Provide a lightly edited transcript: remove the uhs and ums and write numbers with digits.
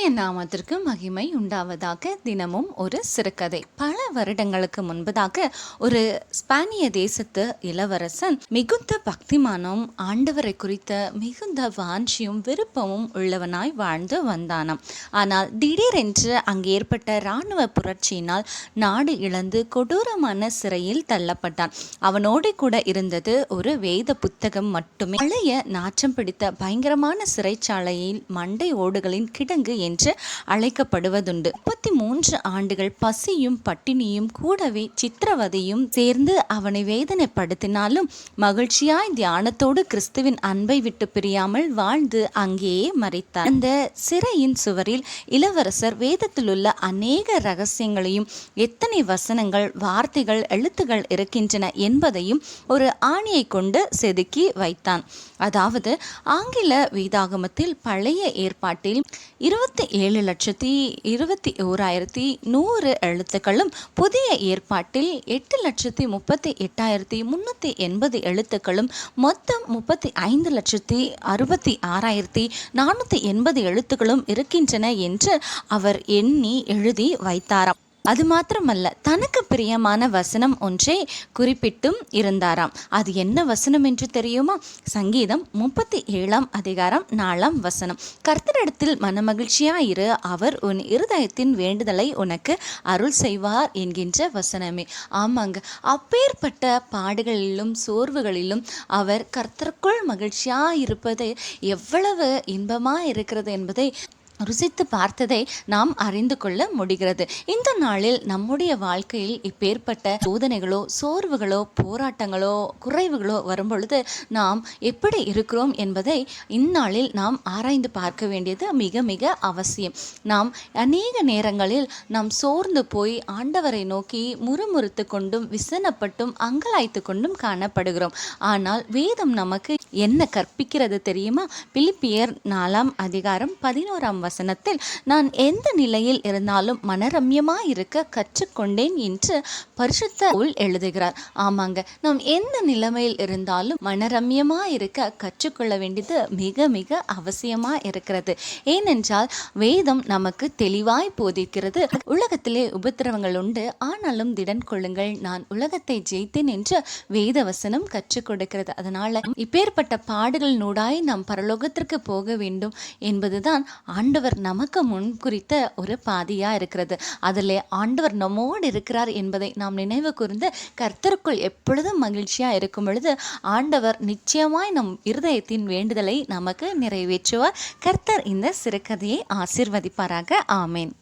கர்த்தருடைய நாமத்திற்கு மகிமை உண்டாவதாக. தினமும் ஒரு சிறுகதை. பல வருடங்களுக்கு முன்பதாக ஒரு ஸ்பானிய தேசத்து இளவரசன் மிகுந்த பக்திமானும் ஆண்டவரை குறித்த மிகுந்த வாஞ்சியும் விருப்பமும் உள்ளவனாய் வாழ்ந்து வந்தானாம். ஆனால் திடீரென்று அங்கு ஏற்பட்ட இராணுவ புரட்சியினால் நாடு இழந்து கொடூரமான சிறையில் தள்ளப்பட்டான். அவனோடு கூட இருந்தது ஒரு வேத புத்தகம் மட்டுமே. பழைய நாற்றம் பிடித்த பயங்கரமான சிறைச்சாலையில் மண்டை ஓடுகளின் கிடங்கு என்று அழைக்கப்படுவதுண்டு. 33 ஆண்டுகள் பசியும் பட்டினியும் கூடவே சித்திரவதையும் சேர்ந்து அவனை வேதனைப்படுத்தினாலும் மகிழ்ச்சியாய் தியானத்தோடு கிறிஸ்துவின் அன்பை விட்டு பிரியாமல் வாழ்ந்து அங்கேயே மரித்தார். அந்த சிறையின் சுவரில் இளவரசர் வேதத்தில் உள்ள அநேக ரகசியங்களையும் எத்தனை வசனங்கள், வார்த்தைகள், எழுத்துகள் இருக்கின்றன என்பதையும் ஒரு ஆணியை கொண்டு செதுக்கி வைத்தான். அதாவது ஆங்கில வேதாகமத்தில் பழைய ஏற்பாட்டில் 27,21,100 எழுத்துக்களும், புதிய ஏற்பாட்டில் 8,38,380 எழுத்துக்களும், மொத்தம் 35,66,480 எழுத்துக்களும் இருக்கின்றன என்று அவர் எண்ணி எழுதி வைத்தாராம். அது மாத்திரமல்ல, தனக்கு பிரியமான வசனம் ஒன்றை குறிப்பிட்டும் இருந்தாராம். அது என்ன வசனம் என்று தெரியுமா? சங்கீதம் 37 அதிகாரம் 4 வசனம். கர்த்தரிடத்தில் மனமகிழ்ச்சியாயிரு, அவர் உன் இருதயத்தின் வேண்டுதலை உனக்கு அருள் செய்வார் என்கின்ற வசனமே. ஆமாங்க, அப்பேற்பட்ட பாடுகளிலும் சோர்வுகளிலும் அவர் கர்த்தருக்குள் மகிழ்ச்சியாயிருப்பது எவ்வளவு இன்பமாக இருக்கிறது என்பதை ருசித்து பார்த்ததை நாம் அறிந்து கொள்ள முடிகிறது. இந்த நாளில் நம்முடைய வாழ்க்கையில் இப்பேற்பட்ட சோதனைகளோ, சோர்வுகளோ, போராட்டங்களோ, குறைவுகளோ வரும்பொழுது நாம் எப்படி இருக்கிறோம் என்பதை இந்நாளில் நாம் ஆராய்ந்து பார்க்க வேண்டியது மிக மிக அவசியம். நாம் அநேக நேரங்களில் நாம் சோர்ந்து போய் ஆண்டவரை நோக்கி முறுமுறுத்து கொண்டும் விசனப்பட்டும் அங்கலாய்த்து கொண்டும் காணப்படுகிறோம். ஆனால் வேதம் நமக்கு என்ன கற்பிக்கிறது தெரியுமா? பிலிப்பியர் 4 அதிகாரம் 11 வசனத்தில், நான் எந்த நிலையில் இருந்தாலும் மனரம்யமாயிருக்க கற்றுக்கொண்டேன் என்று பரிசுத்த பவுல் எழுதுகிறார். ஆமாங்க, நாம் எந்த நிலைமையில் இருந்தாலும் மனரம்யமாயிருக்க கற்றுக்கொள்ள வேண்டியது மிக மிக அவசியமா இருக்கிறது. ஏனென்றால் வேதம் நமக்கு தெளிவாய் போதிக்கிறது. உலகத்திலே உபத்திரவங்கள் உண்டு, ஆனாலும் திடன் கொள்ளுங்கள், நான் உலகத்தை ஜெயித்தேன் என்று வேத வசனம் கற்றுக் கொடுக்கிறது. அதனால இப்பேற்பட்ட பாடுகள் நூடாய் நாம் பரலோகத்திற்கு போக வேண்டும் என்பதுதான் ஆண்டவர் நமக்கு முன் குறித்த ஒரு பாதியா இருக்கிறது. அதில் ஆண்டவர் நம்மோடு இருக்கிறார் என்பதை நாம் நினைவு கூர்ந்து கர்த்தருக்குள் எப்பொழுதும் மகிழ்ச்சியா இருக்கும் பொழுது ஆண்டவர் நிச்சயமாய் நம் இருதயத்தின் வேண்டுதலை நமக்கு நிறைவேற்றுவார். கர்த்தர் இந்த சிறுகதையை ஆசீர்வதிப்பாராக. ஆமேன்.